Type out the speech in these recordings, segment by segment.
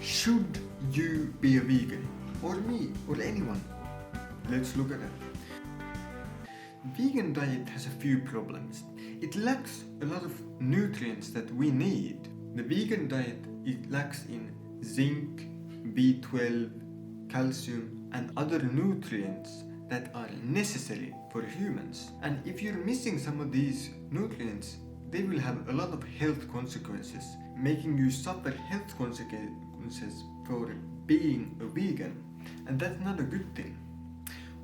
Should you be a vegan? Or me, or anyone? Let's look at it. Vegan diet has a few problems. It lacks a lot of nutrients that we need. The vegan diet, it lacks in zinc, B12, calcium and other nutrients that are necessary for humans. And if you're missing some of these nutrients, they will have a lot of health consequences, making you suffer health consequences for being a vegan. And that's not a good thing.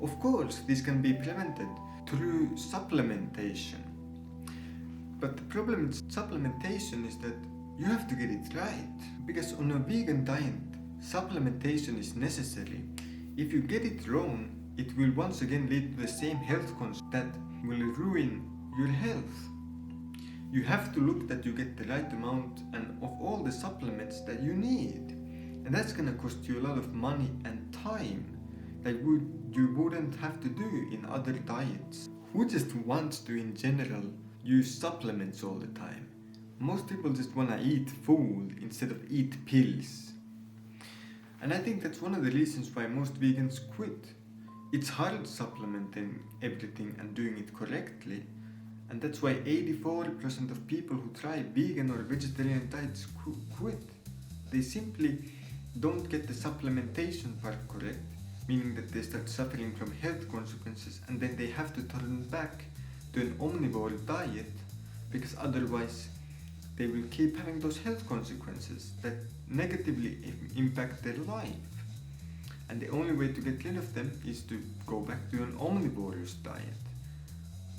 Of course, this can be prevented through supplementation. But the problem with supplementation is that you have to get it right. Because on a vegan diet, supplementation is necessary. If you get it wrong, it will once again lead to the same health consequences that will ruin your health. You have to look that you get the right amount and of all the supplements that you need. And that's gonna cost you a lot of money and time that you wouldn't have to do in other diets. Who just wants to, in general, use supplements all the time? Most people just wanna eat food instead of eat pills. And I think that's one of the reasons why most vegans quit. It's hard supplementing everything and doing it correctly. And that's why 84% of people who try vegan or vegetarian diets quit. They simply don't get the supplementation part correct, meaning that they start suffering from health consequences and then they have to turn back to an omnivore diet because otherwise they will keep having those health consequences that negatively impact their life. And the only way to get rid of them is to go back to an omnivorous diet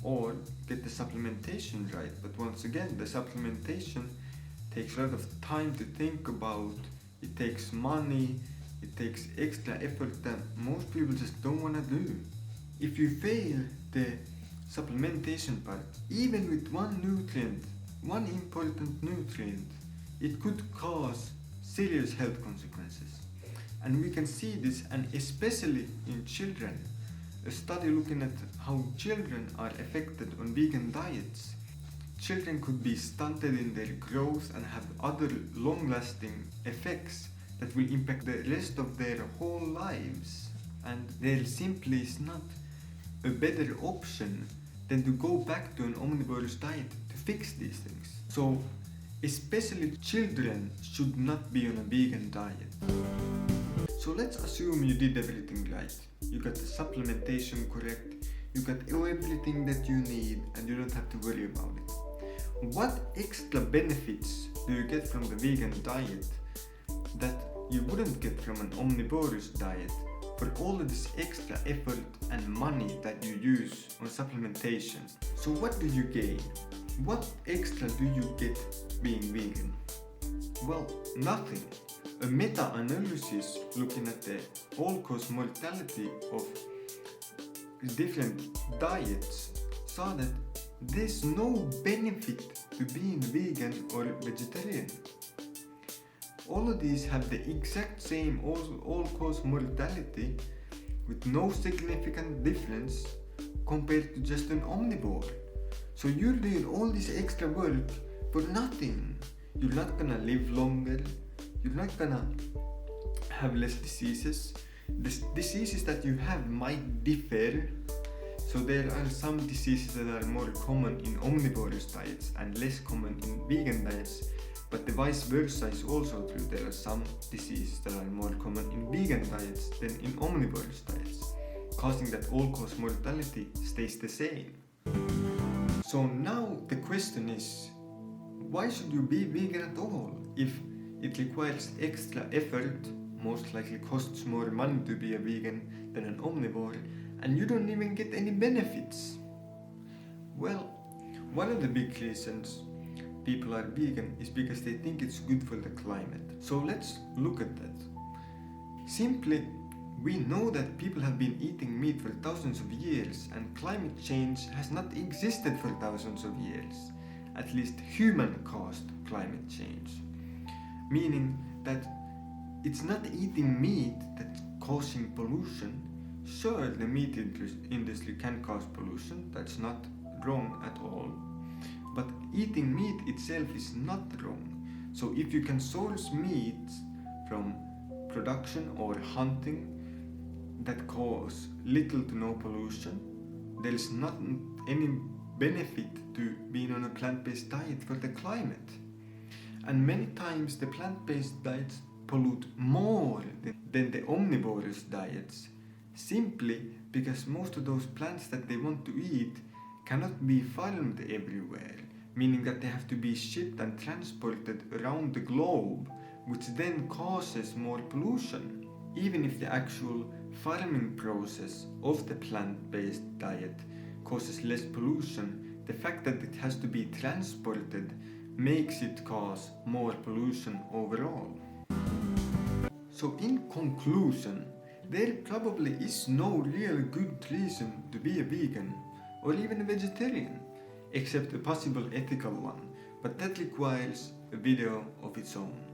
or get the supplementation right. But once again, the supplementation takes a lot of time to think about, it takes money, it takes extra effort that most people just don't want to do. If you fail the supplementation part, even with one important nutrient, it could cause serious health consequences. And we can see this, and especially in children. A study looking at how children are affected on vegan diets. Children could be stunted in their growth and have other long-lasting effects that will impact the rest of their whole lives. And there simply is not a better option than to go back to an omnivorous diet to fix these things. So, especially children should not be on a vegan diet. So let's assume you did everything right. You got the supplementation correct, you got everything that you need, and you don't have to worry about it. What extra benefits do you get from the vegan diet that you wouldn't get from an omnivorous diet for all of this extra effort and money that you use on supplementation? So what do you gain? What extra do you get being vegan? Well, nothing. A meta-analysis looking at the all-cause mortality of different diets saw that there's no benefit to being vegan or vegetarian. All of these have the exact same all-cause mortality with no significant difference compared to just an omnivore. So you're doing all this extra work for nothing. You're not gonna live longer. You're not gonna have less diseases. The diseases that you have might differ. So there are some diseases that are more common in omnivorous diets and less common in vegan diets. But the vice versa is also true. There are some diseases that are more common in vegan diets than in omnivorous diets, causing that all-cause mortality stays the same. So now the question is, why should you be vegan at all? If it requires extra effort, most likely costs more money to be a vegan than an omnivore, and you don't even get any benefits. Well, one of the big reasons people are vegan is because they think it's good for the climate. So let's look at that. Simply, we know that people have been eating meat for thousands of years, and climate change has not existed for thousands of years. At least human-caused climate change. Meaning that it's not eating meat that's causing pollution. Sure, the meat industry can cause pollution, that's not wrong at all. But eating meat itself is not wrong. So if you can source meat from production or hunting that cause little to no pollution. There is not any benefit to being on a plant-based diet for the climate. And many times the plant-based diets pollute more than the omnivorous diets, simply because most of those plants that they want to eat cannot be farmed everywhere, meaning that they have to be shipped and transported around the globe, which then causes more pollution. Even if the actual farming process of the plant-based diet causes less pollution, the fact that it has to be transported makes it cause more pollution overall. So in conclusion, there probably is no real good reason to be a vegan or even a vegetarian, except a possible ethical one, but that requires a video of its own.